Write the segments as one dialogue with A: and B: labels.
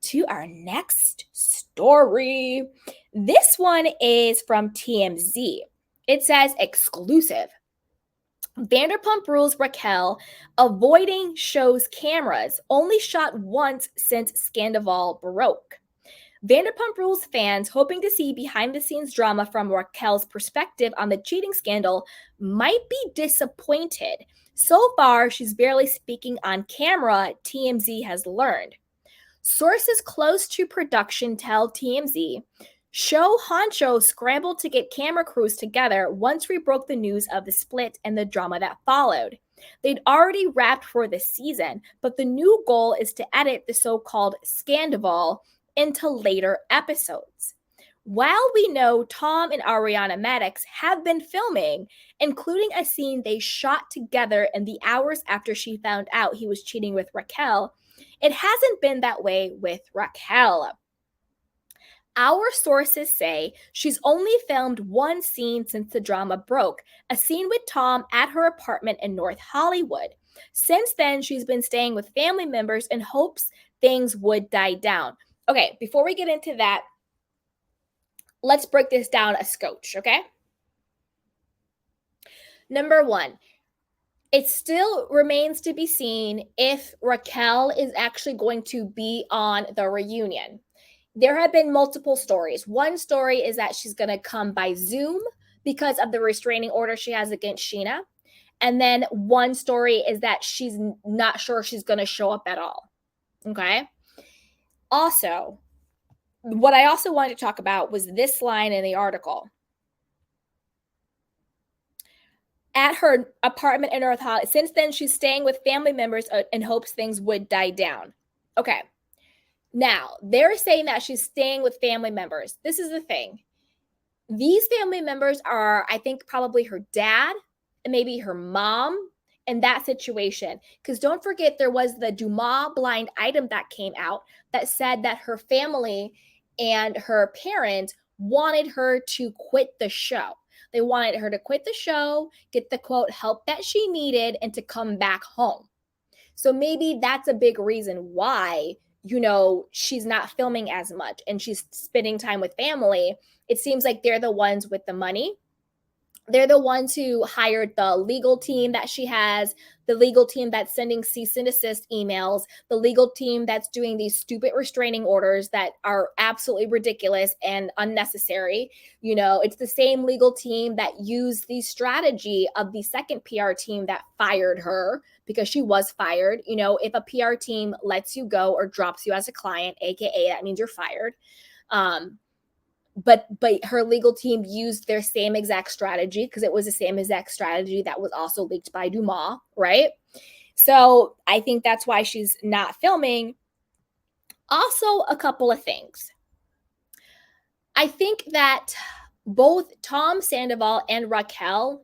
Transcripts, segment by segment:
A: to our next story. This one is from TMZ. It says exclusive. Vanderpump Rules Raquel avoiding show's cameras, only shot once since Scandal broke. Vanderpump Rules fans hoping to see behind-the-scenes drama from Raquel's perspective on the cheating scandal might be disappointed. So far, she's barely speaking on camera, TMZ has learned. Sources close to production tell TMZ, show honcho scrambled to get camera crews together once we broke the news of the split and the drama that followed. They'd already wrapped for the season, but the new goal is to edit the so-called Scandal into later episodes. While we know Tom and Ariana Madix have been filming, including a scene they shot together in the hours after she found out he was cheating with Raquel, it hasn't been that way with Raquel. Our sources say she's only filmed one scene since the drama broke, a scene with Tom at her apartment in North Hollywood. Since then, she's been staying with family members in hopes things would die down. Okay, before we get into that, let's break this down a scotch, okay? Number one, it still remains to be seen if Raquel is actually going to be on the reunion. There have been multiple stories. One story is that she's going to come by Zoom because of the restraining order she has against Sheena. And then one story is that she's not sure she's going to show up at all. Okay? Also, what I also wanted to talk about was this line in the article. At her apartment in North Hollywood. Since then, she's staying with family members in hopes things would die down. Okay. Now, they're saying that she's staying with family members. This is the thing. These family members are, I think, probably her dad and maybe her mom in that situation. Because don't forget, there was the Dumas blind item that came out that said that her family and her parents wanted her to quit the show. They wanted her to quit the show, get the, quote, help that she needed, and to come back home. So maybe that's a big reason why, you know, she's not filming as much and she's spending time with family. It seems like they're the ones with the money. They're the ones who hired the legal team that she has, the legal team that's sending cease and desist emails, the legal team that's doing these stupid restraining orders that are absolutely ridiculous and unnecessary. You know, it's the same legal team that used the strategy of the second PR team that fired her because she was fired. You know, if a PR team lets you go or drops you as a client, AKA that means you're fired. But her legal team used their same exact strategy because it was the same exact strategy that was also leaked by Dumas, right? So I think that's why she's not filming. Also, a couple of things. I think that both Tom Sandoval and Raquel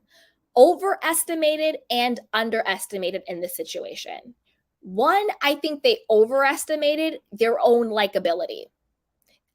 A: overestimated and underestimated in this situation. One, I think they overestimated their own likability.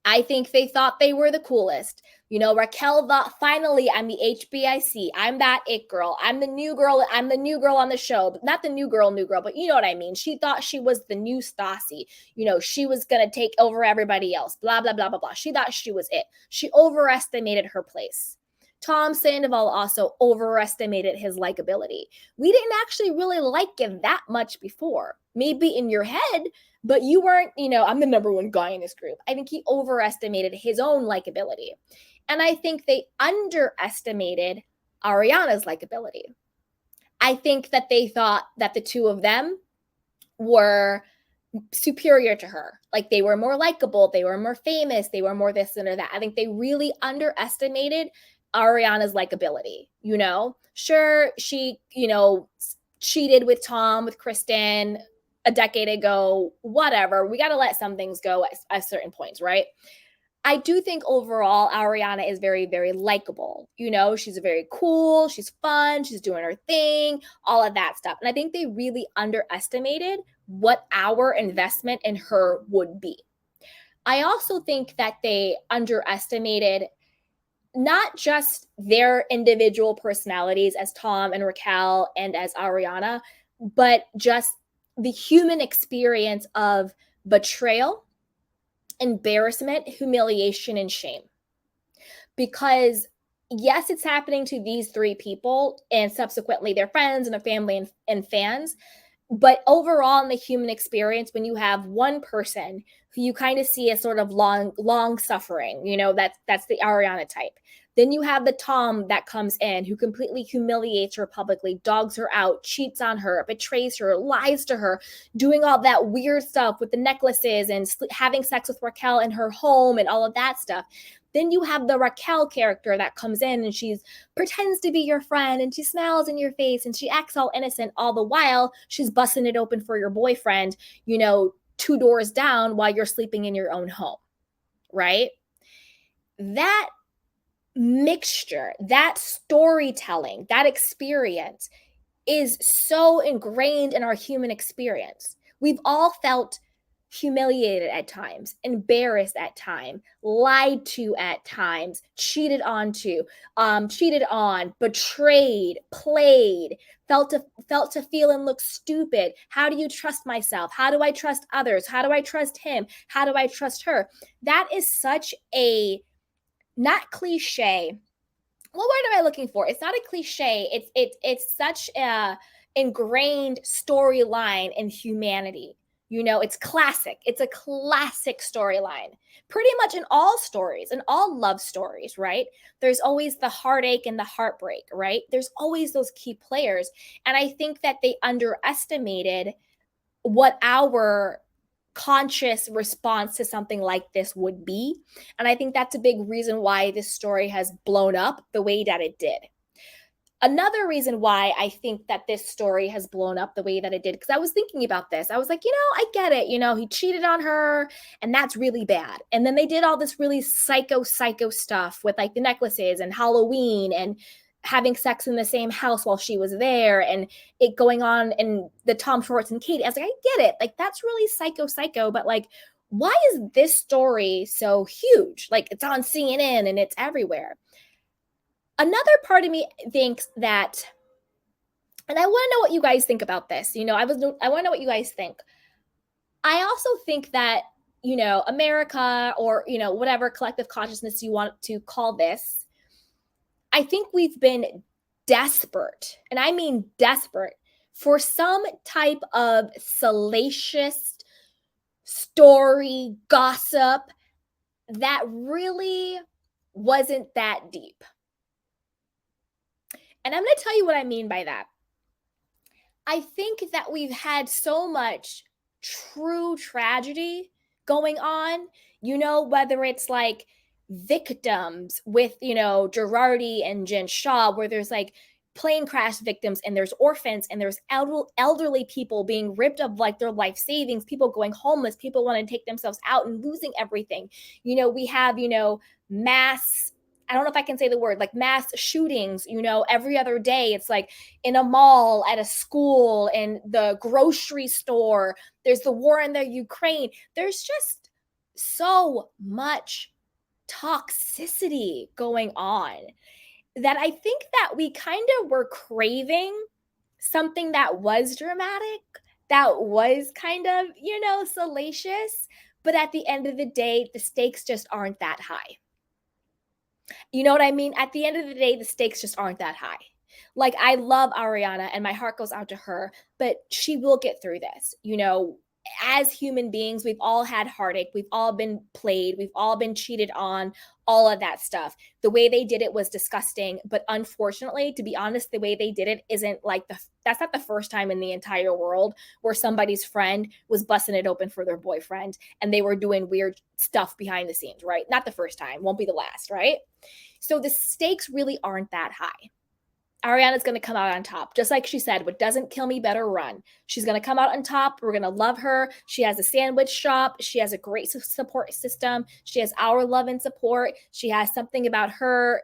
A: I think they thought they were the coolest. You know, Raquel thought, finally, I'm the HBIC. I'm that it girl. I'm the new girl. I'm the new girl on the show. But not the new girl, but you know what I mean. She thought she was the new Stassi. You know, she was going to take over everybody else. Blah, blah, blah, blah, blah. She thought she was it. She overestimated her place. Tom Sandoval also overestimated his likability. We didn't actually really like him that much before. Maybe in your head, but you weren't, you know, I'm the number one guy in this group. I think he overestimated his own likability. And I think they underestimated Ariana's likability. I think that they thought that the two of them were superior to her. Like they were more likable, they were more famous, they were more this and or that. I think they really underestimated Ariana's likability, you know? Sure, she, you know, cheated with Tom, with Kristen a decade ago, whatever. We got to let some things go at certain points, right? I do think overall Ariana is very, very likable. You know, she's very cool, she's fun, she's doing her thing, all of that stuff. And I think they really underestimated what our investment in her would be. I also think that they underestimated not just their individual personalities as Tom and Raquel and as Ariana, but just the human experience of betrayal, embarrassment, humiliation, and shame. Because yes, it's happening to these three people and subsequently their friends and their family and fans. But overall, in the human experience, when you have one person who you kind of see as sort of long suffering, that's the Ariana type. Then you have the Tom that comes in who completely humiliates her publicly, dogs her out, cheats on her, betrays her, lies to her, doing all that weird stuff with the necklaces and having sex with Raquel in her home and all of that stuff. Then you have the Raquel character that comes in and she's pretends to be your friend and she smiles in your face and she acts all innocent all the while she's busting it open for your boyfriend, 2 doors down while you're sleeping in your own home, right? That mixture, that storytelling, that experience is so ingrained in our human experience. We've all felt humiliated at times, embarrassed at times, lied to at times, cheated on, betrayed, played, felt to feel and look stupid. How do you trust myself? How do I trust others? How do I trust him? How do I trust her? That is such a not cliche. What word am I looking for? It's not a cliche. It's such a ingrained storyline in humanity. It's classic. It's a classic storyline. Pretty much in all stories, in all love stories, right? There's always the heartache and the heartbreak, right? There's always those key players. And I think that they underestimated what our conscious response to something like this would be. And I think that's a big reason why this story has blown up the way that it did. Another reason why I think that this story has blown up the way that it did, because I was thinking about this. I was like, I get it. He cheated on her and that's really bad. And then they did all this really psycho stuff with like the necklaces and Halloween and having sex in the same house while she was there and it going on in the Tom Schwartz and Katie. I was like, I get it. Like, that's really psycho, but like, why is this story so huge? Like, it's on CNN and it's everywhere. Another part of me thinks that, and I want to know what you guys think about this. I want to know what you guys think. I also think that, America or, whatever collective consciousness you want to call this, I think we've been desperate, and I mean desperate, for some type of salacious story, gossip that really wasn't that deep. And I'm going to tell you what I mean by that. I think that we've had so much true tragedy going on, whether it's like victims with, Girardi and Jen Shaw, where there's like plane crash victims and there's orphans and there's elderly people being ripped of like their life savings, people going homeless, people want to take themselves out and losing everything. We have, mass, I don't know if I can say the word, like mass shootings, every other day. It's like in a mall, at a school, in the grocery store. There's the war in the Ukraine. There's just so much toxicity going on that I think that we kind of were craving something that was dramatic, that was kind of, salacious. But at the end of the day, the stakes just aren't that high. You know what I mean? At the end of the day, the stakes just aren't that high. Like, I love Ariana and my heart goes out to her, but she will get through this. As human beings, we've all had heartache. We've all been played. We've all been cheated on, all of that stuff. The way they did it was disgusting. But unfortunately, to be honest, the way they did it isn't like that's not the first time in the entire world where somebody's friend was busting it open for their boyfriend and they were doing weird stuff behind the scenes, right? Not the first time, won't be the last, right? So the stakes really aren't that high. Ariana's going to come out on top. Just like she said, what doesn't kill me better run. She's going to come out on top. We're going to love her. She has a sandwich shop. She has a great support system. She has our love and support. She has something about her,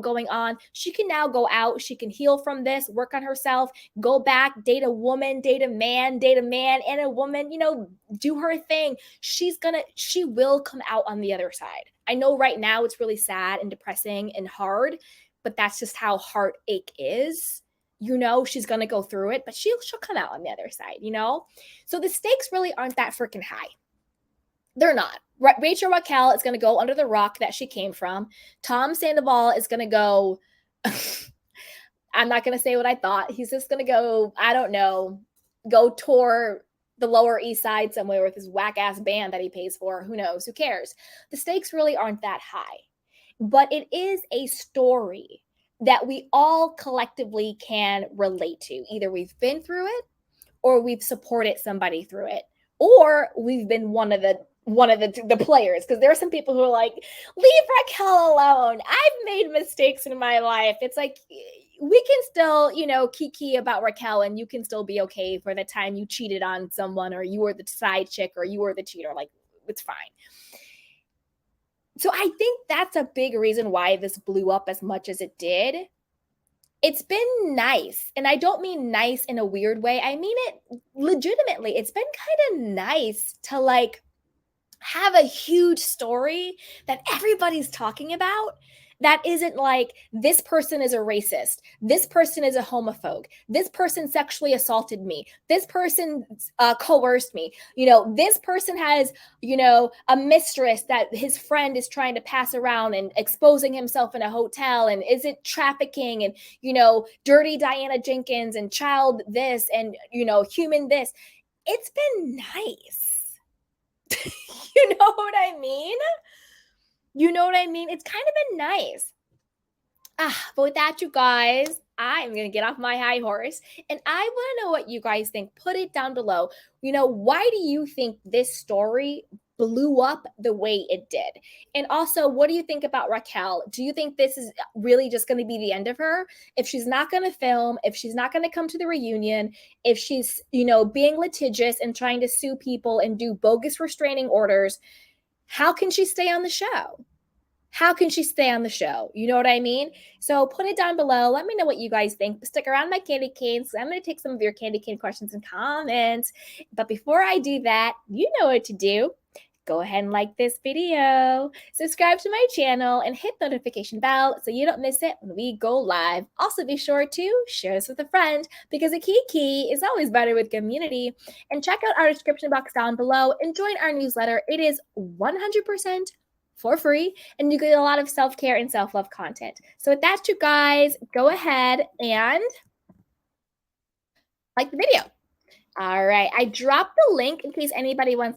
A: going on. She can now go out. She can heal from this, work on herself, go back, date a woman, date a man and a woman, do her thing. She will come out on the other side. I know right now it's really sad and depressing and hard, but that's just how heartache is. She's going to go through it, but she'll come out on the other side, So the stakes really aren't that freaking high. They're not. Rachel Raquel is going to go under the rock that she came from. Tom Sandoval is going to go. I'm not going to say what I thought. He's just going to go, I don't know, go tour the Lower East Side somewhere with his whack ass band that he pays for. Who knows? Who cares? The stakes really aren't that high. But it is a story that we all collectively can relate to. Either we've been through it, or we've supported somebody through it, or we've been one of the players, because there are some people who are like, leave Raquel alone, I've made mistakes in my life. It's like, we can still, kiki about Raquel, and you can still be okay for the time you cheated on someone, or you were the side chick, or you were the cheater. Like, it's fine. So I think that's a big reason why this blew up as much as it did. It's been nice. And I don't mean nice in a weird way. I mean it legitimately. It's been kind of nice to like have a huge story that everybody's talking about, that isn't like, this person is a racist, this person is a homophobe, this person sexually assaulted me, this person coerced me, this person has, a mistress that his friend is trying to pass around and exposing himself in a hotel, and is it trafficking, and dirty Diana Jenkins, and child this, and human this. It's been nice. You know what I mean? It's kind of been nice. But with that, you guys, I'm going to get off my high horse, and I want to know what you guys think. Put it down below. Why do you think this story blew up the way it did? And also, what do you think about Raquel? Do you think this is really just going to be the end of her? If she's not going to film, if she's not going to come to the reunion, if she's, being litigious and trying to sue people and do bogus restraining orders, how can she stay on the show? How can she stay on the show? You know what I mean? So put it down below. Let me know what you guys think. Stick around my candy canes. I'm going to take some of your candy cane questions and comments. But before I do that, you know what to do. Go ahead and like this video, subscribe to my channel, and hit the notification bell so you don't miss it when we go live. Also, be sure to share this with a friend, because a kiki is always better with community. And check out our description box down below and join our newsletter. It is 100% for free, and you get a lot of self-care and self-love content. So with that, you guys, go ahead and like the video. All right, I dropped the link in case anybody wants